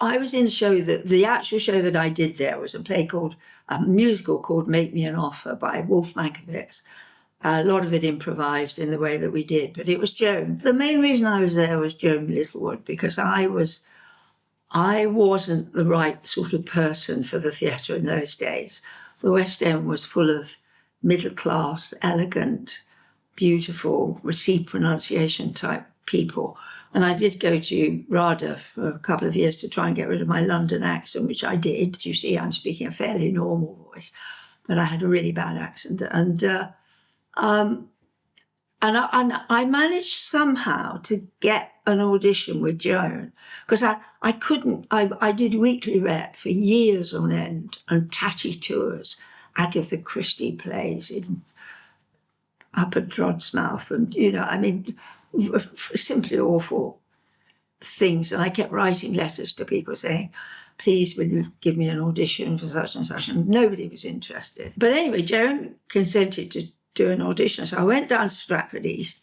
I was in a show the actual show that I did there was a musical called Make Me an Offer by Wolf Mankiewicz. A lot of it improvised in the way that we did, but it was Joan. The main reason I was there was Joan Littlewood, because I wasn't the right sort of person for the theatre in those days. The West End was full of middle-class, elegant, beautiful, received pronunciation type people. And I did go to RADA for a couple of years to try and get rid of my London accent, which I did. You see, I'm speaking a fairly normal voice, but I had a really bad accent. And I managed somehow to get an audition with Joan, because I couldn't. I did weekly rep for years on end and tatty tours, Agatha Christie plays in Upper Drodsmouth, and simply awful things. And I kept writing letters to people saying, please, will you give me an audition for such and such? And nobody was interested. But anyway, Joan consented to do an audition. So I went down to Stratford East,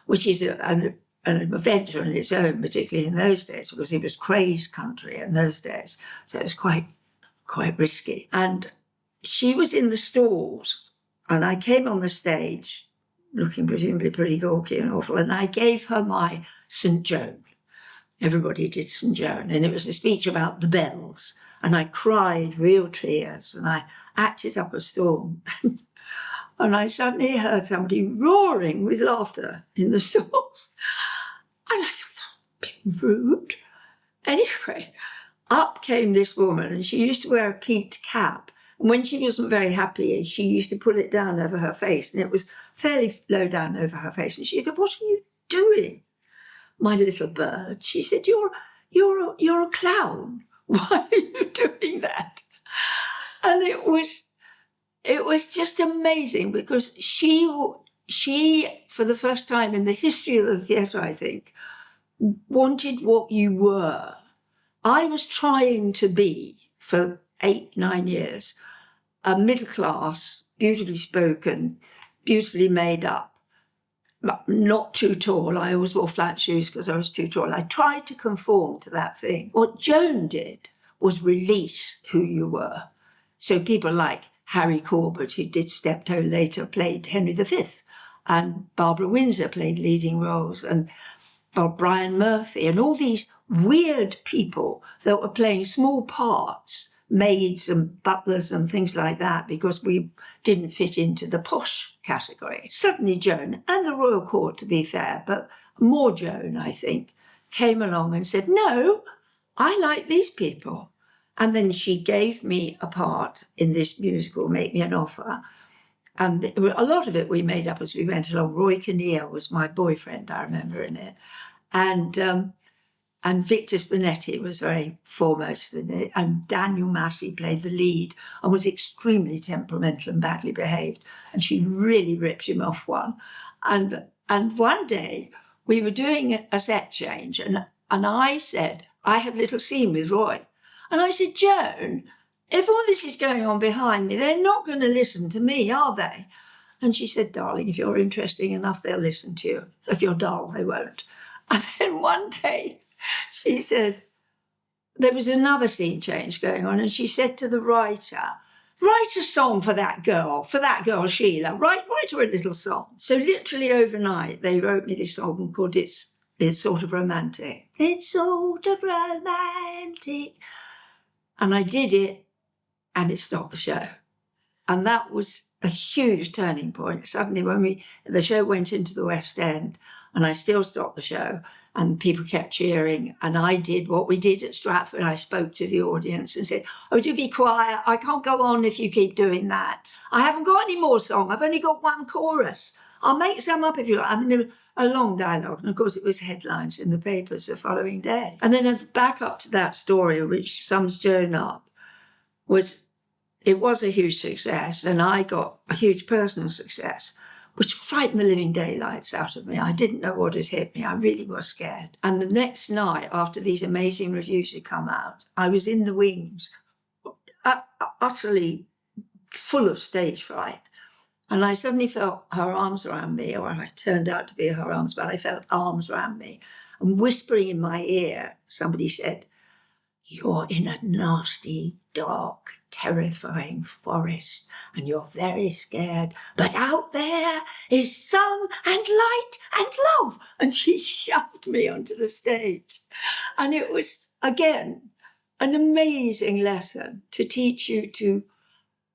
which is an adventure in its own, particularly in those days, because it was craze country in those days. So it was quite risky. And she was in the stalls, and I came on the stage looking presumably pretty gawky and awful, and I gave her my St. Joan. Everybody did St. Joan, and it was a speech about the bells, and I cried real tears, and I acted up a storm. And I suddenly heard somebody roaring with laughter in the stalls. And I thought, that was a bit rude. Anyway, up came this woman, and she used to wear a peaked cap. And when she wasn't very happy, she used to pull it down over her face, and it was fairly low down over her face. And she said, what are you doing, my little bird? She said, you're a clown. Why are you doing that? And it was just amazing, because she, for the first time in the history of the theatre, I think, wanted what you were. I was trying to be, for 8-9 years, a middle class, beautifully spoken, beautifully made up, not too tall. I always wore flat shoes because I was too tall. I tried to conform to that thing. What Joan did was release who you were. So people like Harry Corbett, who did Steptoe later, played Henry V, and Barbara Windsor played leading roles, and Brian Murphy, and all these weird people that were playing small parts, maids and butlers and things like that, because we didn't fit into the posh category. Suddenly Joan, and the Royal Court to be fair, but more Joan, I think, came along and said, no, I like these people. And then she gave me a part in this musical, Make Me an Offer. And a lot of it we made up as we went along. Roy Kinnear was my boyfriend, I remember, in it. And Victor Spinetti was very foremost in it. And Daniel Massey played the lead and was extremely temperamental and badly behaved. And she really ripped him off one. And one day we were doing a set change, and I said, I had a little scene with Roy. And I said, Joan, if all this is going on behind me, they're not going to listen to me, are they? And she said, darling, if you're interesting enough, they'll listen to you. If you're dull, they won't. And then one day she said, there was another scene change going on, and she said to the writer, write a song for that girl Sheila, write her a little song. So literally overnight, they wrote me this song called It's Sort of Romantic. It's sort of romantic. And I did it, and it stopped the show. And that was a huge turning point. Suddenly, when the show went into the West End, and I still stopped the show, and people kept cheering, and I did what we did at Stratford. I spoke to the audience and said, oh, do be quiet. I can't go on if you keep doing that. I haven't got any more song. I've only got one chorus. I'll make some up if you like. I mean, a long dialogue. And of course, it was headlines in the papers the following day. And then a back up to that story, which sums Joan up, it was a huge success. And I got a huge personal success, which frightened the living daylights out of me. I didn't know what had hit me. I really was scared. And the next night, after these amazing reviews had come out, I was in the wings, utterly full of stage fright. And I suddenly felt her arms around me, or it turned out to be her arms, but I felt arms around me. And whispering in my ear, somebody said, you're in a nasty, dark, terrifying forest and you're very scared, but out there is sun and light and love. And she shoved me onto the stage. And it was, again, an amazing lesson to teach you to.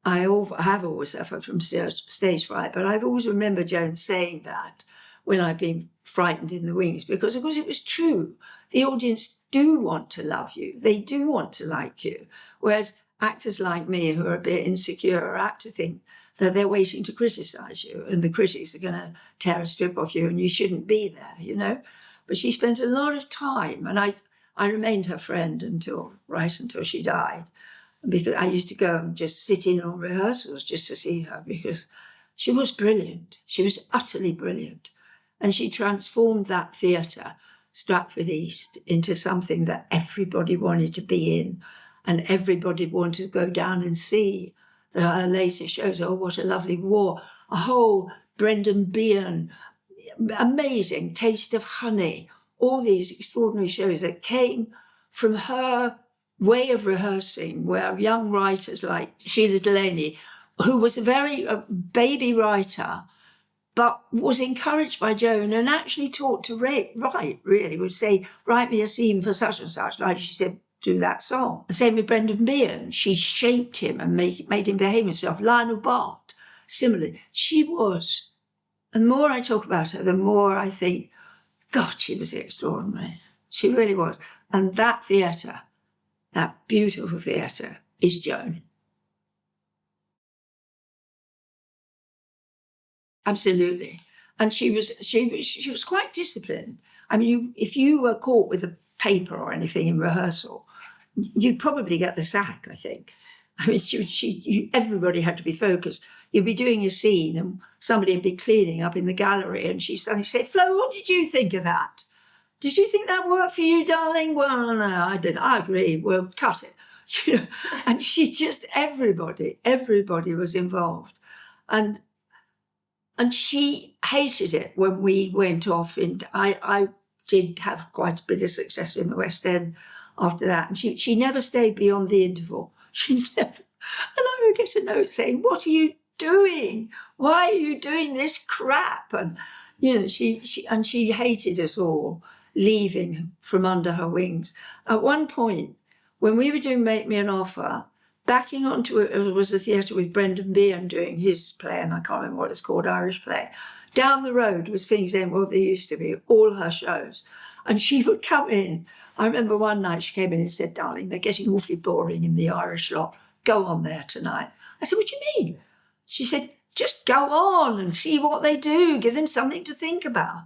I have always suffered from stage fright, but I've always remembered Joan saying that when I've been frightened in the wings, because of course it was true. The audience do want to love you. They do want to like you. Whereas actors like me who are a bit insecure are apt to think that they're waiting to criticise you and the critics are going to tear a strip off you and you shouldn't be there, you know. But she spent a lot of time, and I remained her friend until she died, because I used to go and just sit in on rehearsals just to see her, because she was brilliant. She was utterly brilliant. And she transformed that theatre, Stratford East, into something that everybody wanted to be in and everybody wanted to go down and see. Her later shows, oh, what a lovely war. A whole Brendan Behan, amazing, Taste of Honey, all these extraordinary shows that came from her way of rehearsing, where young writers like Sheila Delaney, who was a very baby writer, but was encouraged by Joan and actually taught to write, really, would say, write me a scene for such and such, like she said, do that song. The same with Brendan Behan. She shaped him and made him behave himself. Lionel Bart, similarly. She was, and the more I talk about her, the more I think, God, she was extraordinary. She really was. And that theatre, that beautiful theatre, is Joan. Absolutely. And she was quite disciplined. I mean, if you were caught with a paper or anything in rehearsal, you'd probably get the sack, I think. I mean, everybody had to be focused. You'd be doing a scene and somebody would be cleaning up in the gallery and she'd suddenly say, Flo, what did you think of that? Did you think that worked for you, darling? Well, no, I didn't. I agree. Well, cut it. You know, and she just, everybody was involved. And she hated it when we went off. I did have quite a bit of success in the West End after that. And she never stayed beyond the interval. She never. And I would get a note saying, what are you doing? Why are you doing this crap? And, you know, she hated us all leaving from under her wings. At one point, when we were doing Make Me an Offer, backing onto it was the theatre with Brendan Behan doing his play, and I can't remember what it's called, Irish play. Down the road was Things Ain't What They Used to Be, all her shows. And she would come in. I remember one night she came in and said, darling, they're getting awfully boring in the Irish lot. Go on there tonight. I said, what do you mean? She said, just go on and see what they do. Give them something to think about.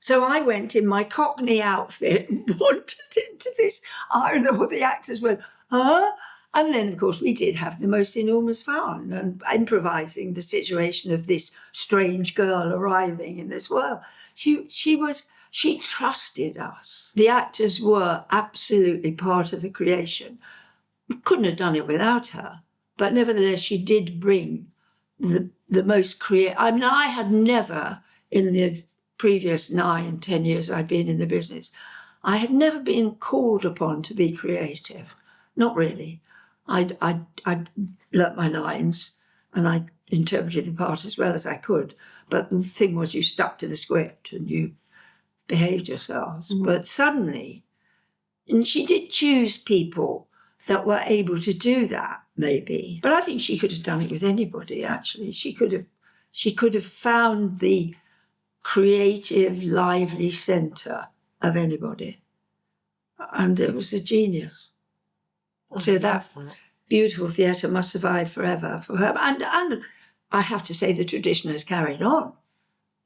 So I went in my Cockney outfit and wandered into this iron. All the actors went, huh? And then, of course, we did have the most enormous fun and improvising the situation of this strange girl arriving in this world. She trusted us. The actors were absolutely part of the creation. We couldn't have done it without her. But nevertheless, she did bring the most creative. I mean, I had never, in the previous 9-10 years I'd been in the business, I had never been called upon to be creative. Not really. I'd learnt my lines and I interpreted the part as well as I could. But the thing was, you stuck to the script and you behaved yourselves. Mm. But suddenly, and she did choose people that were able to do that, maybe. But I think she could have done it with anybody, actually. She could have found the creative, lively centre of anybody. And it was a genius. So that beautiful theatre must survive forever for her. And I have to say the tradition has carried on.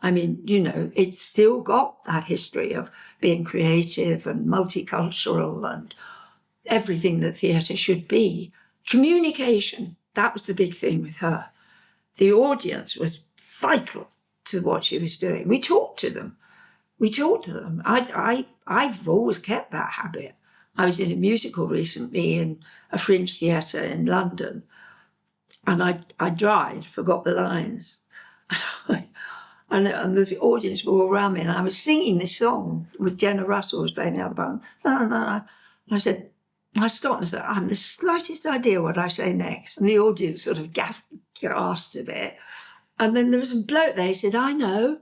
I mean, you know, it's still got that history of being creative and multicultural and everything that theatre should be. Communication, that was the big thing with her. The audience was vital to what she was doing. We talked to them. I've always kept that habit. I was in a musical recently in a fringe theatre in London, and I dried, forgot the lines. And the audience were all around me, and I was singing this song with Jenna Russell was playing the other button. And I said, I stopped and said, I haven't the slightest idea what I say next. And the audience sort of gasped a bit. And then there was a bloke there, he said, I know.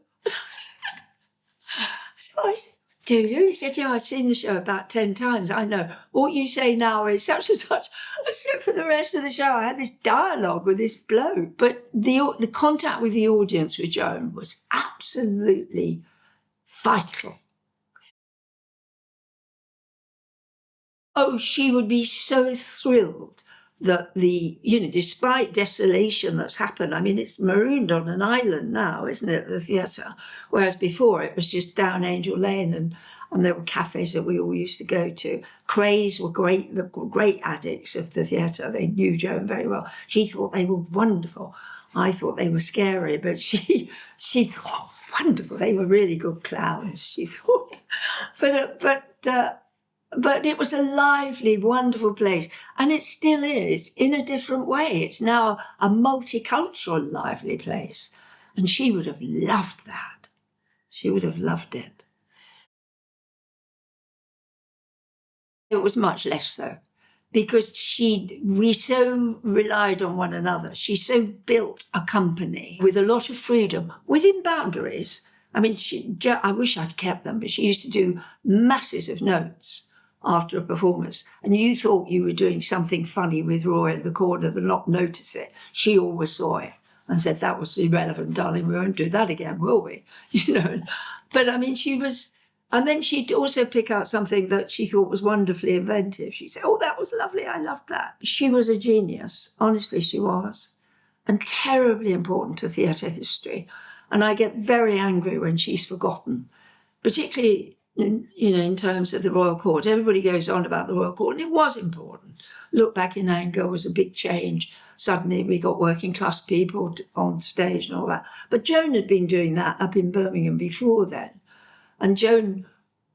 I said, do you? He said, yeah, I've seen the show about 10 times. I know. What you say now is such and such. I said, for the rest of the show, I had this dialogue with this bloke. But the contact with the audience with Joan was absolutely vital. Oh, she would be so thrilled that despite desolation that's happened, I mean, it's marooned on an island now, isn't it, the theatre? Whereas before it was just down Angel Lane and there were cafes that we all used to go to. Crays were great, the great addicts of the theatre. They knew Joan very well. She thought they were wonderful. I thought they were scary, but she thought, wonderful. They were really good clowns, she thought. But it was a lively, wonderful place. And it still is, in a different way. It's now a multicultural, lively place. And she would have loved that. She would have loved it. It was much less so, because we so relied on one another. She so built a company with a lot of freedom, within boundaries. I mean, I wish I'd kept them, but she used to do masses of notes after a performance, and you thought you were doing something funny with Roy in the corner and not notice it. She always saw it and said, that was irrelevant, darling, we won't do that again, will we? But I mean, and then she'd also pick out something that she thought was wonderfully inventive. She'd say, oh, that was lovely, I loved that. She was a genius, honestly she was, and terribly important to theatre history. And I get very angry when she's forgotten, particularly in terms of the Royal Court. Everybody goes on about the Royal Court, and it was important. Look Back in Anger was a big change. Suddenly we got working class people on stage and all that. But Joan had been doing that up in Birmingham before then. And Joan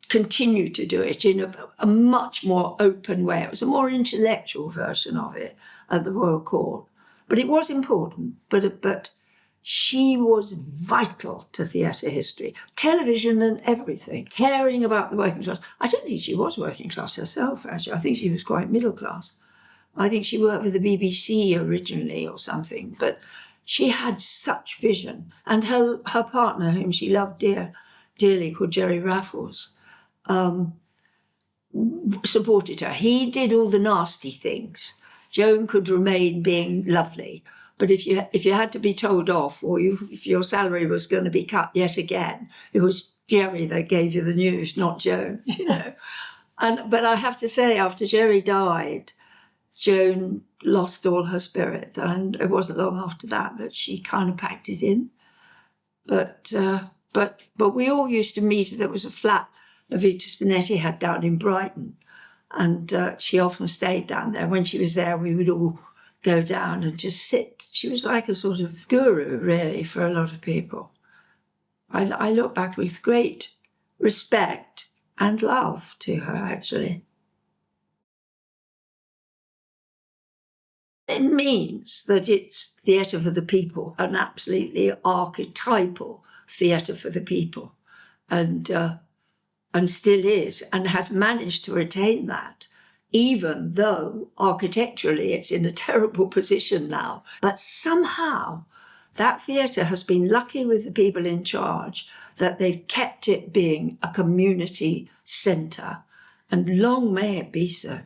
continued to do it in a much more open way. It was a more intellectual version of it at the Royal Court. But it was important. But she was vital to theatre history, television and everything, caring about the working class. I don't think she was working class herself, actually. I think she was quite middle class. I think she worked for the BBC originally or something, but she had such vision. And her partner, whom she loved dearly, called Jerry Raffles, supported her. He did all the nasty things. Joan could remain being lovely. But if you had to be told off, or if your salary was going to be cut yet again, it was Jerry that gave you the news, not Joan. But I have to say, after Jerry died, Joan lost all her spirit, and it wasn't long after that she kind of packed it in. But we all used to meet. There was a flat that Vita Spinetti had down in Brighton, and she often stayed down there. When she was there, we would all go down and just sit. She was like a sort of guru, really, for a lot of people. I look back with great respect and love to her, actually. It means that it's theatre for the people, an absolutely archetypal theatre for the people, and still is, and has managed to retain that, even though architecturally it's in a terrible position now. But somehow that theatre has been lucky with the people in charge that they've kept it being a community centre, and long may it be so.